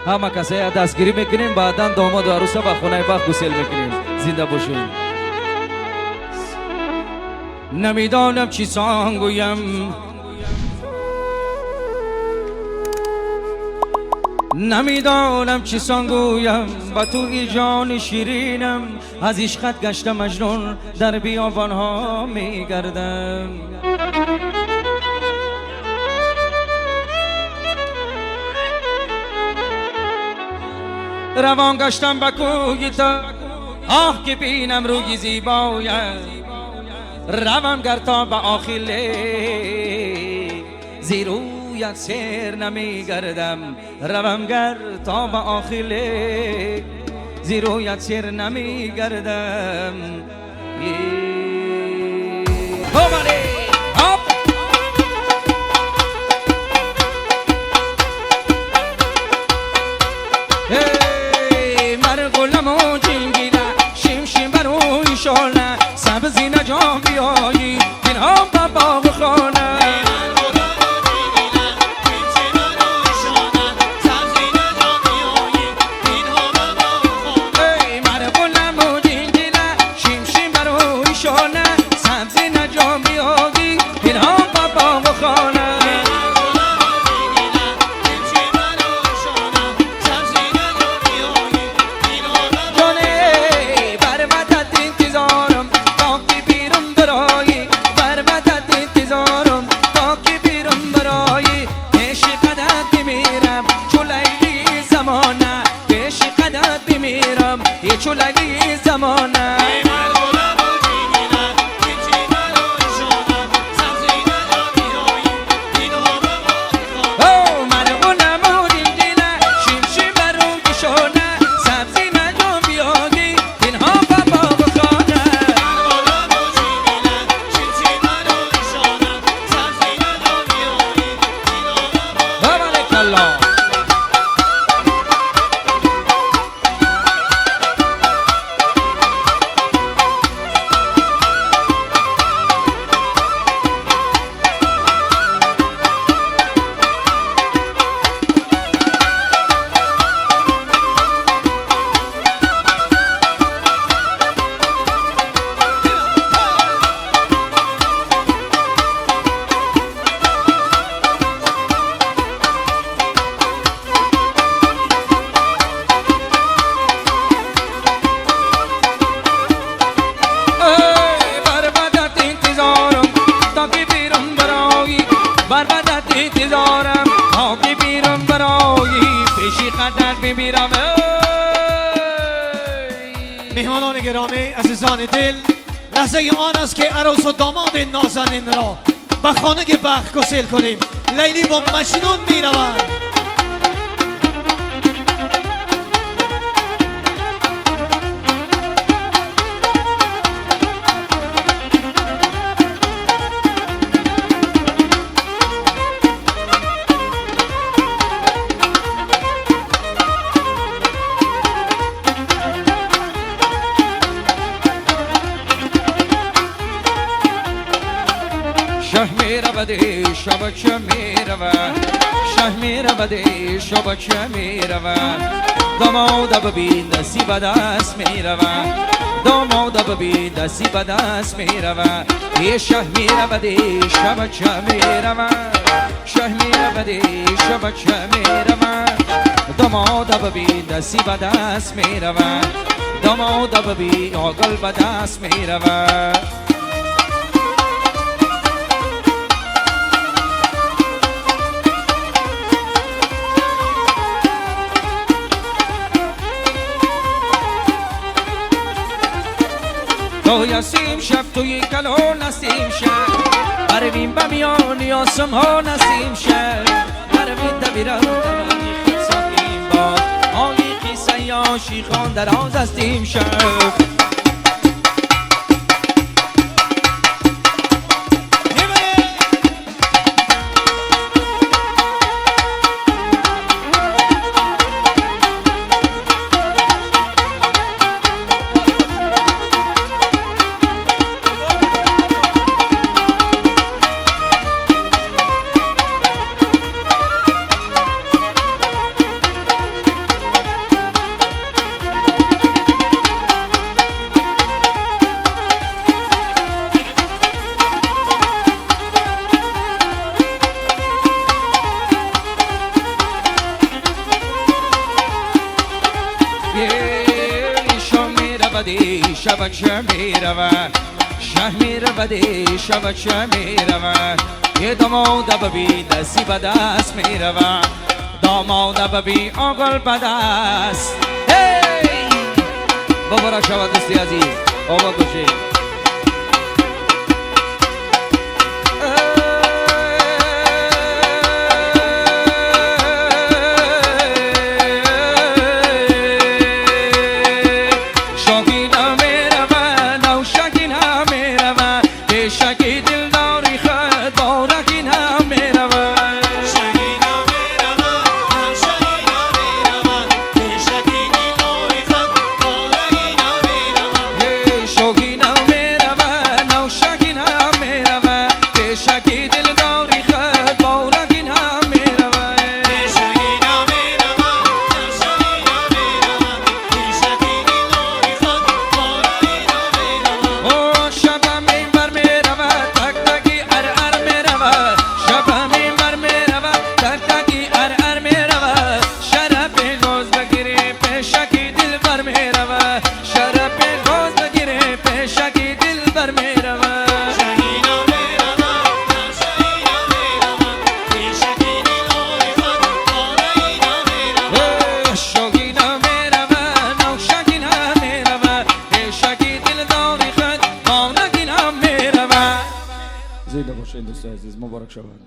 همه کسایی دستگیری میکنیم، بعدا داماد و عروسه به خونه بخت گسل میکنیم. زنده باشون. نمیدانم چی سان گویم، نمیدانم چی سان گویم، با تو ای جان شیرینم، از عشقت گشتم مجنون، در بیابانها میگردم. روان گشتم به کوی تو، آه که بینم روی زیبایت، روم گر تا به آخیله، زیرویت سیر نمیگردم. روم گر تا به آخیله، زیرویت سیر نمیگردم. مرغلمو جنگیده شیم شیم بروی شانه، سبزی نجام بیایی این هم با باغ خانه. مرغلمو جنگیده شیم شیم بروی شانه، سبزی نجام بیایی این هم با باغ خانه. چو لگی زمانه مهمانان گرامی عزیزان دل، لحظه آن است که عروس و داماد نازنین را به خانه بخت گسیل کنیم. لیلی با مجنون می روند. شه میرود شبچه میرود، شه میرود شبچه میرود، داماد ببین دستی به دست میرود، داماد ببین دستی به دست میرود. شه میرود شبچه میرود، شه میرود شبچه میرود، داماد ببین دستی به دست میرود، داماد ببین آگل به دست میرود. تو یاسیم شب توی کلو نسیم شب، برویم به میان آسم ها نسیم شب، برویم دبیرم دمانی خود ساکیم باد، آنی قیصه یا شیخان در آز استیم شب. بدی شب چه میرود شه میرودی شب چه میرود یه داماد ببی دستی به دست میرود داماد ببی آگل به دست بابا را شود دستی عزیز بابا گوشی زنده باشین دوست عزیز مبارک شود